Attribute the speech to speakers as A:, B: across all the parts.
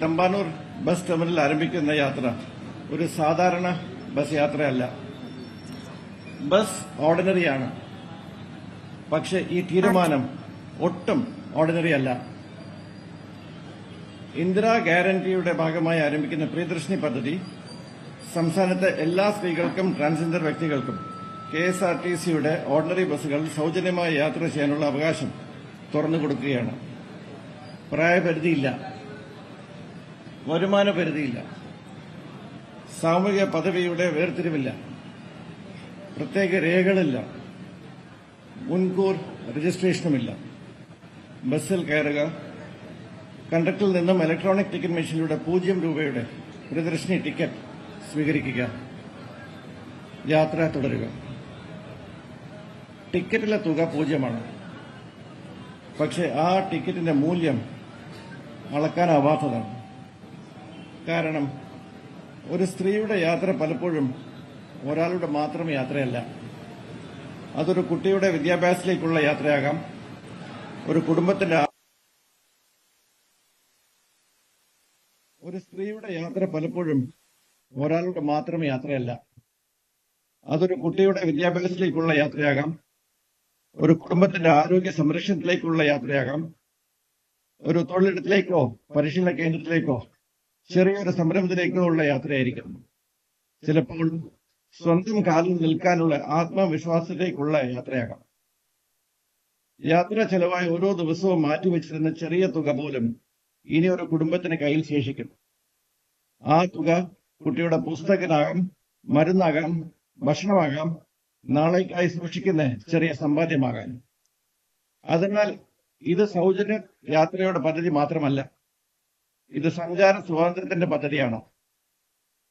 A: Thampanoor bus terminal ആരംഭിക്കുന്ന യാത്ര ഒരു സാധാരണ ബസ് യാത്രയല്ല. ബസ് ഓർഡിനറിയാണ്. പക്ഷേ ഈ തീരുമാനം ഒട്ടും ഓർഡിനറി അല്ല. ഇന്ദിരാ ഗ്യാരണ്ടിയുടെ ഭാഗമായി ആരംഭിക്കുന്ന പ്രിയദർശിനി പദ്ധതി സംസ്ഥാനത്തെ എല്ലാ സ്ത്രീകൾക്കും ട്രാൻസ്ജെൻഡർ വ്യക്തികൾക്കും KSRTCയുടെ ഓർഡിനറി ബസ്സുകൾ സൌജന്യമായി യാത്ര ചെയ്യാനുള്ള അവകാശം തുറന്നുകൊടുക്കുകയാണ്. പ്രായപരിധിയില്ല, വരുമാന പരിധിയില്ല, സാമൂഹിക പദവിയുടെ വേർതിരിവില്ല, പ്രത്യേക രേഖകളില്ല, മുൻകൂർ രജിസ്ട്രേഷനുമില്ല. ബസ്സിൽ കയറുക, കണ്ടക്ടറിൽ നിന്നും ഇലക്ട്രോണിക് ടിക്കറ്റ് മെഷീനിലൂടെ 0 രൂപയുടെ പ്രിയദർശിനി ടിക്കറ്റ് സ്വീകരിക്കുക, യാത്ര തുടരുക. ടിക്കറ്റിലെ തുക 0ആണ്. പക്ഷേ ആ ടിക്കറ്റിന്റെ മൂല്യം അളക്കാനാവാത്തതാണ്. കാരണം ഒരു സ്ത്രീയുടെ യാത്ര പലപ്പോഴും ഒരാളുടെ മാത്രം യാത്രയല്ല. അതൊരു കുട്ടിയുടെ വിദ്യാഭ്യാസത്തിലേക്കുള്ള യാത്രയാകാം, ഒരു കുടുംബത്തിന്റെ. ഒരു സ്ത്രീയുടെ യാത്ര പലപ്പോഴും ഒരാളുടെ മാത്രം യാത്രയല്ല. അതൊരു കുട്ടിയുടെ വിദ്യാഭ്യാസത്തിലേക്കുള്ള യാത്രയാകാം, ഒരു കുടുംബത്തിന്റെ ആരോഗ്യ സംരക്ഷണത്തിലേക്കുള്ള യാത്രയാകാം, ഒരു തൊഴിലിടത്തിലേക്കോ പരിശീലന കേന്ദ്രത്തിലേക്കോ ചെറിയൊരു സംരംഭത്തിലേക്കോ ഉള്ള യാത്രയായിരിക്കും. ചിലപ്പോൾ സ്വന്തം കാലിൽ നിൽക്കാനുള്ള ആത്മവിശ്വാസത്തിലേക്കുള്ള യാത്രയാകാം. യാത്ര ചെലവായി ഓരോ ദിവസവും മാറ്റിവെച്ചിരുന്ന ചെറിയ തുക പോലും ഇനി ഒരു കുടുംബത്തിന് കയ്യിൽ ശേഷിക്കും. ആ തുക കുട്ടിയുടെ പുസ്തകനാകാം, മരുന്നാകാം, ഭക്ഷണമാകാം, നാളേക്കായി സൂക്ഷിക്കുന്ന ചെറിയ സമ്പാദ്യമാകാൻ. അതിനാൽ ഇത് സൗജന്യ യാത്രയുടെ പദ്ധതി മാത്രമല്ല, ഇത് സഞ്ചാര സ്വാതന്ത്ര്യത്തിന്റെ പദ്ധതിയാണ്.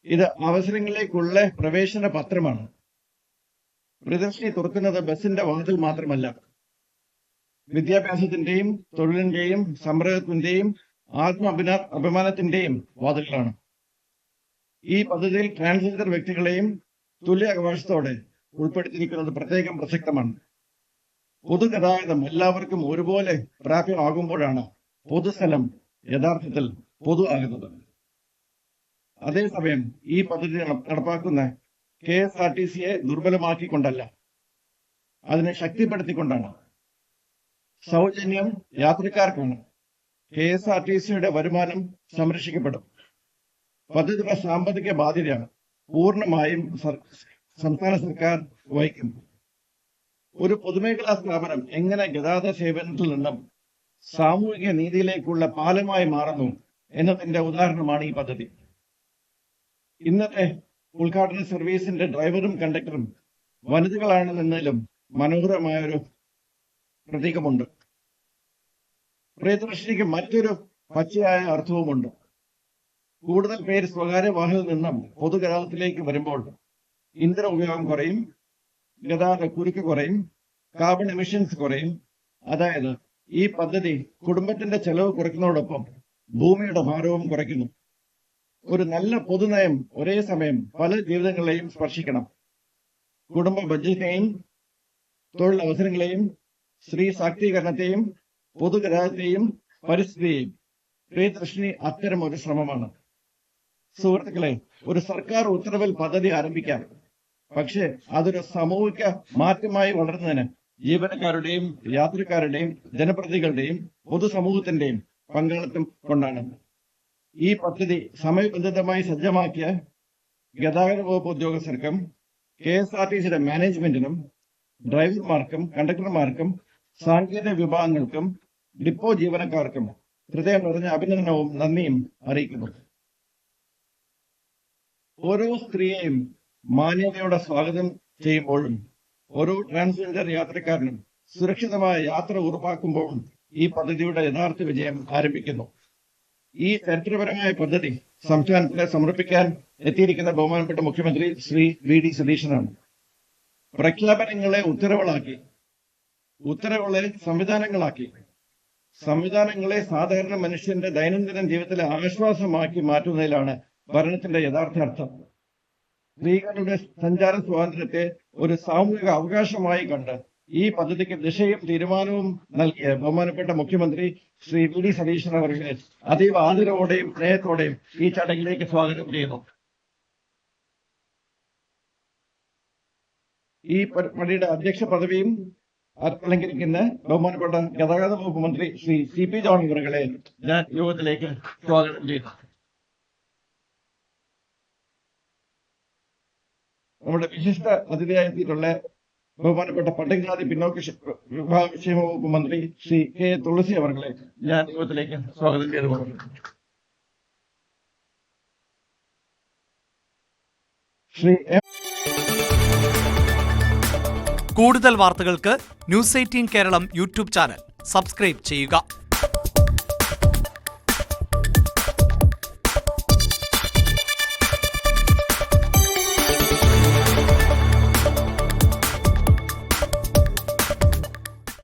A: ഇത് അവസരങ്ങളിലേക്കുള്ള പ്രവേശന പത്രമാണ്. പ്രിയദർശിനി തുറക്കുന്നത് ബസിന്റെ വാതിൽ മാത്രമല്ല, വിദ്യാഭ്യാസത്തിന്റെയും തൊഴിലിന്റെയും സംരംഭത്തിന്റെയും അഭിമാനത്തിന്റെയും വാതിലുകളാണ്. ഈ പദ്ധതിയിൽ ട്രാൻസ്ജെൻഡർ വ്യക്തികളെയും തുല്യ അവകാശത്തോടെ ഉൾപ്പെടുത്തിയിരിക്കുന്നത് പ്രത്യേകം പ്രസക്തമാണ്. പൊതുഗതാഗതം എല്ലാവർക്കും ഒരുപോലെ പ്രാപ്യമാകുമ്പോഴാണ് പൊതുസ്ഥലം യഥാർത്ഥത്തിൽ പൊതു ആകുന്നത്. അതേസമയം ഈ പദ്ധതി നടപ്പാക്കുന്ന KSRTCയെ ദുർബലമാക്കിക്കൊണ്ടല്ല, അതിനെ ശക്തിപ്പെടുത്തിക്കൊണ്ടാണ്. സൗജന്യം യാത്രക്കാർക്കാണ്. KSRTCയുടെ വരുമാനം സംരക്ഷിക്കപ്പെടും. പദ്ധതിയുടെ സാമ്പത്തിക ബാധ്യതയാണ് പൂർണ്ണമായും സംസ്ഥാന സർക്കാർ വഹിക്കും. ഒരു പൊതുമേഖലാ സ്ഥാപനം എങ്ങനെ ഗതാഗത സേവനത്തിൽ നിന്നും സാമൂഹിക നീതിയിലേക്കുള്ള പാലമായി മാറുന്നു എന്നതിന്റെ ഉദാഹരണമാണ് ഈ പദ്ധതി. ഇന്നത്തെ ഉദ്ഘാടന സർവീസിന്റെ ഡ്രൈവറും കണ്ടക്ടറും വനിതകളാണെന്നതിലും മനോഹരമായൊരു പ്രതീകമുണ്ട്. പ്രിയദർശിനിക്ക് മറ്റൊരു പച്ചയായ അർത്ഥവുമുണ്ട്. കൂടുതൽ പേര് സ്വകാര്യ വാഹനത്തിൽ നിന്നും പൊതുഗതാഗതത്തിലേക്ക് വരുമ്പോൾ ഇന്ധന ഉപയോഗം കുറയും, ഗതാഗത കുരുക്ക് കുറയും, കാർബൺ എമിഷൻസ് കുറയും. അതായത് ഈ പദ്ധതി കുടുംബത്തിന്റെ ചെലവ് കുറയ്ക്കുന്നതോടൊപ്പം ഭൂമിയുടെ ഭാരവും കുറയ്ക്കുന്നു. ഒരു നല്ല പൊതുനയം ഒരേ സമയം പല ജീവിതങ്ങളെയും സ്പർശിക്കണം. കുടുംബ ബഡ്ജറ്റിനെയും തൊഴിലവസരങ്ങളെയും സ്ത്രീ ശാക്തീകരണത്തെയും പൊതുഗതാഗതത്തെയും പരിസ്ഥിതിയെയും. പ്രിയദർശിനി അത്തരം ഒരു ശ്രമമാണ്. സുഹൃത്തുക്കളെ, ഒരു സർക്കാർ ഉത്തരവിൽ പദ്ധതി ആരംഭിക്കാം, പക്ഷേ അതൊരു സാമൂഹിക മാറ്റമായി വളരുന്നതിന് ജീവനക്കാരുടെയും യാത്രക്കാരുടെയും ജനപ്രതിനിധികളുടെയും പൊതുസമൂഹത്തിന്റെയും പങ്കാളിത്തം കൊണ്ടാണ്. ഈ പദ്ധതി സമയബന്ധിതമായി സജ്ജമാക്കിയ ഗതാഗത വകുപ്പ് ഉദ്യോഗസ്ഥർക്കും KSRTCയുടെ മാനേജ്മെന്റിനും ഡ്രൈവർമാർക്കും കണ്ടക്ടർമാർക്കും സാങ്കേതിക വിഭാഗങ്ങൾക്കും ഡിപ്പോ ജീവനക്കാർക്കും ഹൃദയം നിറഞ്ഞ അഭിനന്ദനവും നന്ദിയും അറിയിക്കുന്നു. ഓരോ സ്ത്രീയെയും മാന്യതയോടെ സ്വാഗതം ചെയ്യുമ്പോഴും ഓരോ ട്രാൻസ്ജെൻഡർ യാത്രക്കാരനും സുരക്ഷിതമായ യാത്ര ഉറപ്പാക്കുമ്പോഴും ഈ പദ്ധതിയുടെ യഥാർത്ഥ വിജയം ആരംഭിക്കുന്നു. ഈ ചരിത്രപരമായ പദ്ധതി സംസ്ഥാനത്തിന് സമർപ്പിക്കാൻ എത്തിയിരിക്കുന്ന ബഹുമാനപ്പെട്ട മുഖ്യമന്ത്രി ശ്രീ VD സതീശനാണ്. പ്രഖ്യാപനങ്ങളെ ഉത്തരവുകളാക്കി, ഉത്തരവുകളെ സംവിധാനങ്ങളാക്കി, സംവിധാനങ്ങളെ സാധാരണ മനുഷ്യന്റെ ദൈനംദിന ജീവിതത്തിലെ ആശ്വാസമാക്കി മാറ്റുന്നതിലാണ് ഭരണത്തിന്റെ യഥാർത്ഥാർത്ഥം. സ്ത്രീകളുടെ സഞ്ചാര സ്വാതന്ത്ര്യത്തെ ഒരു സാമൂഹിക അവകാശമായി കണ്ട് ഈ പദ്ധതിക്ക് ദിശയും തീരുമാനവും നൽകിയ ബഹുമാനപ്പെട്ട മുഖ്യമന്ത്രി ശ്രീ വി ഡി സതീശൻ അവരുടെ അതീവ ആദരവോടെയും സ്നേഹത്തോടെയും ഈ ചടങ്ങിലേക്ക് സ്വാഗതം ചെയ്യുന്നു. ഈ പരിപാടിയുടെ അധ്യക്ഷ പദവിയും അലങ്കരിക്കുന്ന ബഹുമാനപ്പെട്ട ഗതാഗത വകുപ്പ് മന്ത്രി ശ്രീ സി പി ജോൺ അവരെ ഞാൻ യോഗത്തിലേക്ക് സ്വാഗതം ചെയ്യുന്നു. നമ്മുടെ വിശിഷ്ട അതിഥിയായെത്തിയിട്ടുള്ള ബഹുമാനപ്പെട്ട പട്ടികജാതി പിന്നോക്ക വിഭാഗക്ഷേമ വകുപ്പ് മന്ത്രി ശ്രീ കെ തുളസി അവരെ ഞാൻ യോഗത്തിലേക്ക് സ്വാഗതം ചെയ്തുകൊള്ളുന്നു. ശ്രീ എം.
B: കൂടുതൽ വാർത്തകൾക്ക് news 18 Keralam YouTube channel subscribe ചെയ്യുക.